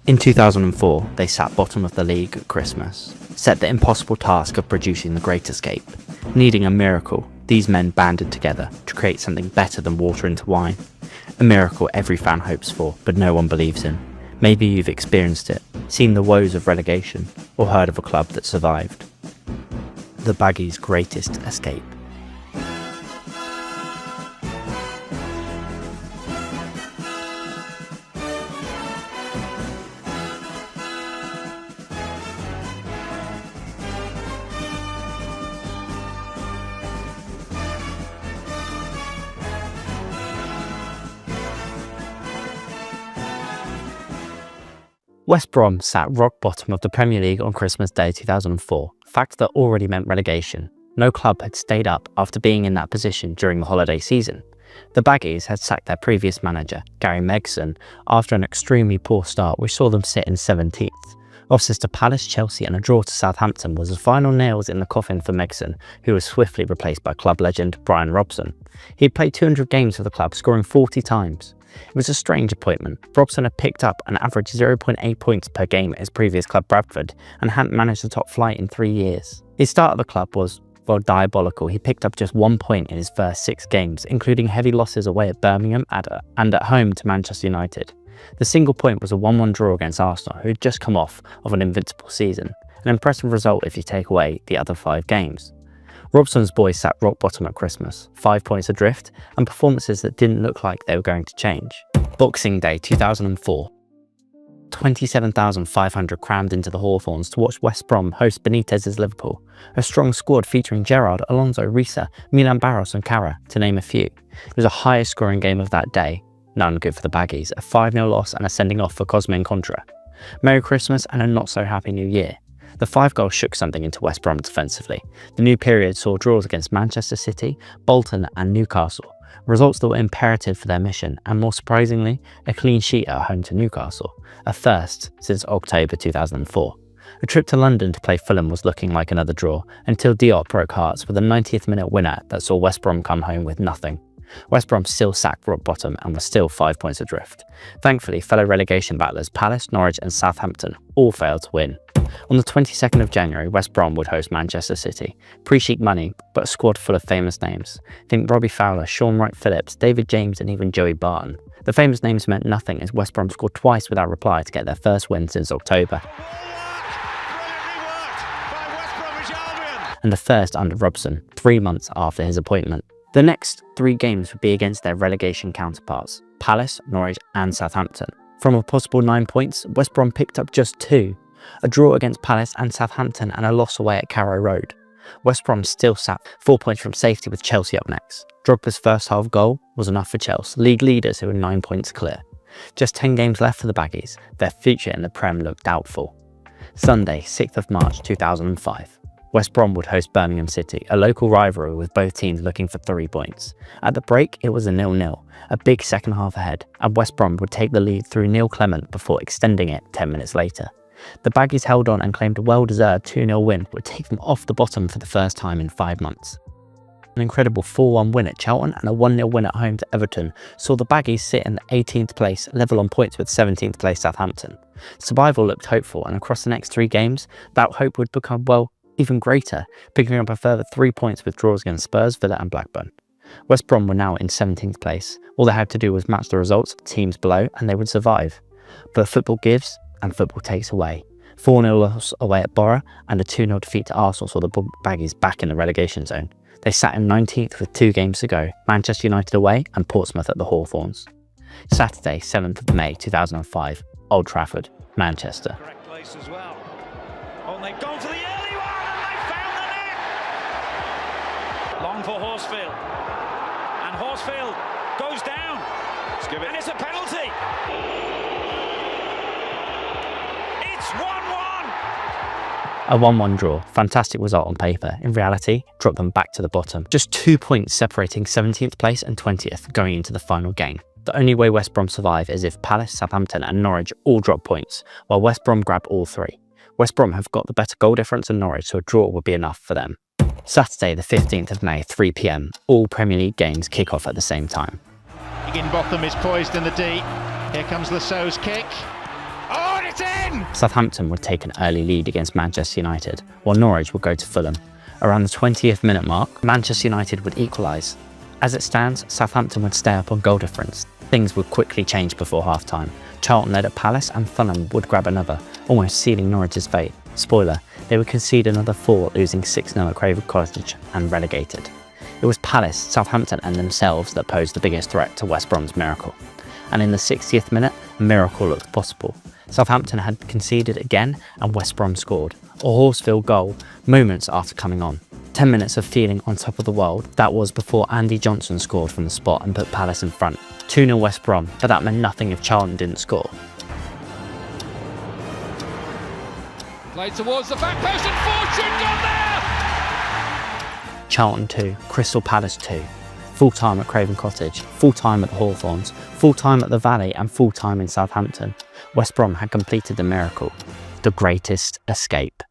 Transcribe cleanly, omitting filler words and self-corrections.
In 2004, they sat bottom of the league at Christmas, set the impossible task of producing the Great Escape. Needing a miracle, these men banded together to create something better than water into wine. A miracle every fan hopes for, but no one believes in. Maybe you've experienced it, seen the woes of relegation, or heard of a club that survived. The Baggies' greatest escape. West Brom sat rock bottom of the Premier League on Christmas Day 2004, fact that already meant relegation. No club had stayed up after being in that position during the holiday season. The Baggies had sacked their previous manager, Gary Megson, after an extremely poor start which saw them sit in 17th. Losses to Palace, Chelsea and a draw to Southampton was the final nails in the coffin for Megson, who was swiftly replaced by club legend Brian Robson. He had played 200 games for the club, scoring 40 times. It was a strange appointment. Robson had picked up an average 0.8 points per game at his previous club Bradford and hadn't managed the top flight in 3 years. His start at the club was, well, diabolical. He picked up just 1 point in his first 6 games, including heavy losses away at Birmingham and at home to Manchester United. The single point was a 1-1 draw against Arsenal, who had just come off of an invincible season, an impressive result if you take away the other 5 games. Robson's boys sat rock bottom at Christmas, 5 points adrift, and performances that didn't look like they were going to change. Boxing Day 2004. 27,500 crammed into the Hawthorns to watch West Brom host Benitez's Liverpool. A strong squad featuring Gerrard, Alonso, Risa, Milan Barros and Kara, to name a few. It was the highest scoring game of that day. None good for the Baggies, a 5-0 loss and a sending off for Cosmin Contra. Merry Christmas and a not so happy New Year. The 5 goals shook something into West Brom defensively. The new period saw draws against Manchester City, Bolton and Newcastle, results that were imperative for their mission, and more surprisingly, a clean sheet at home to Newcastle, a first since October 2004. A trip to London to play Fulham was looking like another draw, until Diop broke hearts with a 90th minute winner that saw West Brom come home with nothing. West Brom still sacked rock bottom and was still 5 points adrift. Thankfully, fellow relegation battlers Palace, Norwich and Southampton all failed to win. On the 22nd of January, West Brom would host Manchester City. Pre-chic money, but a squad full of famous names. Think Robbie Fowler, Sean Wright-Phillips, David James and even Joey Barton. The famous names meant nothing as West Brom scored twice without reply to get their first win since October. And the first under Robson, 3 months after his appointment. The next 3 games would be against their relegation counterparts, Palace, Norwich and Southampton. From a possible 9 points, West Brom picked up just 2. A draw against Palace and Southampton and a loss away at Carrow Road. West Brom still sat 4 points from safety with Chelsea up next. Drogba's first half goal was enough for Chelsea, league leaders who were 9 points clear. Just 10 games left for the Baggies, their future in the Prem looked doubtful. Sunday, 6th of March 2005. West Brom would host Birmingham City, a local rivalry with both teams looking for 3 points. At the break, it was a 0-0, a big second half ahead, and West Brom would take the lead through Neil Clement before extending it 10 minutes later. The Baggies held on and claimed a well-deserved 2-0 win would take them off the bottom for the first time in 5 months. An incredible 4-1 win at Charlton and a 1-0 win at home to Everton saw the Baggies sit in the 18th place, level on points with 17th place Southampton. Survival looked hopeful, and across the next 3 games, that hope would become, well, even greater, picking up a further 3 points with draws against Spurs, Villa and Blackburn. West Brom were now in 17th place. All they had to do was match the results of teams below and they would survive. But football gives and football takes away. 4-0 loss away at Borough and a 2-0 defeat to Arsenal saw the Baggies back in the relegation zone. They sat in 19th with 2 games to go, Manchester United away and Portsmouth at the Hawthorns. Saturday, 7th of May 2005, Old Trafford, Manchester. Correct place as well. Oh, and they've gone for the early one and they found the net! Long for Horsfield. And Horsfield goes down. And it's a penalty. It's 1-1. A 1-1 draw, fantastic result on paper. In reality, dropped them back to the bottom. Just 2 points separating 17th place and 20th going into the final game. The only way West Brom survive is if Palace, Southampton and Norwich all drop points, while West Brom grab all 3. West Brom have got the better goal difference than Norwich, so a draw would be enough for them. Saturday the 15th of May, 3 p.m, all Premier League games kick off at the same time. Higginbotham is poised in the deep. Here comes Lassau's kick. Oh, and it's in! Southampton would take an early lead against Manchester United, while Norwich would go to Fulham. Around the 20th minute mark, Manchester United would equalise. As it stands, Southampton would stay up on goal difference. Things would quickly change before half-time. Charlton led at Palace and Fulham would grab another, almost sealing Norwich's fate. Spoiler, they would concede another 4, losing 6-0 at Craven Cottage and relegated. It was Palace, Southampton and themselves that posed the biggest threat to West Brom's miracle. And in the 60th minute, a miracle looked possible. Southampton had conceded again and West Brom scored. A Horsfield goal, moments after coming on. 10 minutes of feeling on top of the world, that was before Andy Johnson scored from the spot and put Palace in front. 2-0 West Brom, but that meant nothing if Charlton didn't score. Play towards the back post and Fortune got there! Charlton 2, Crystal Palace 2. Full time at Craven Cottage, full time at Hawthorns, full time at the Valley and full time in Southampton. West Brom had completed the miracle, the greatest escape.